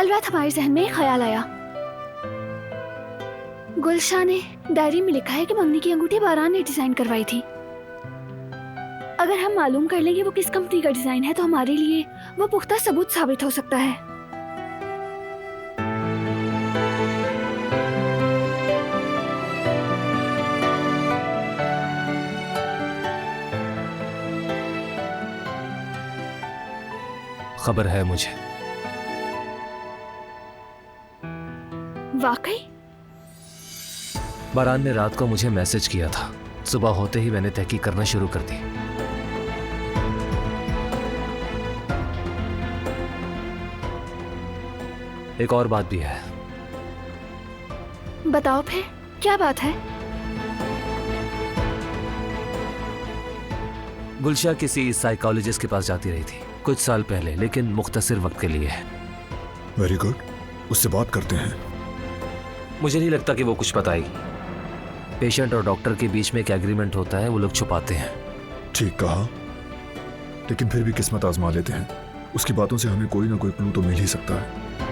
कल रात हमारे जहन में एक ख्याल आया। गुलशाह ने डायरी में लिखा है कि मंगनी की अंगूठी बारान ने डिजाइन करवाई थी। अगर हम मालूम कर लें कि वो किस कंपनी का डिजाइन है तो हमारे लिए वो पुख्ता सबूत साबित हो सकता है। खबर है मुझे। वाकई? बारान ने रात को मुझे मैसेज किया था। सुबह होते ही मैंने तहकीक करना शुरू कर दी। एक और बात भी है। बताओ फिर, क्या बात है? गुलशाह किसी साइकोलॉजिस्ट के पास जाती रही थी कुछ साल पहले, लेकिन मुख्तसर वक्त के लिए है। वेरी गुड, उससे बात करते हैं। मुझे नहीं लगता कि वो कुछ बताएगी। पेशेंट और डॉक्टर के बीच में एक एग्रीमेंट होता है, वो लोग छुपाते हैं। ठीक कहा, लेकिन फिर भी किस्मत आजमा लेते हैं। उसकी बातों से हमें कोई ना कोई क्लू तो मिल ही सकता है।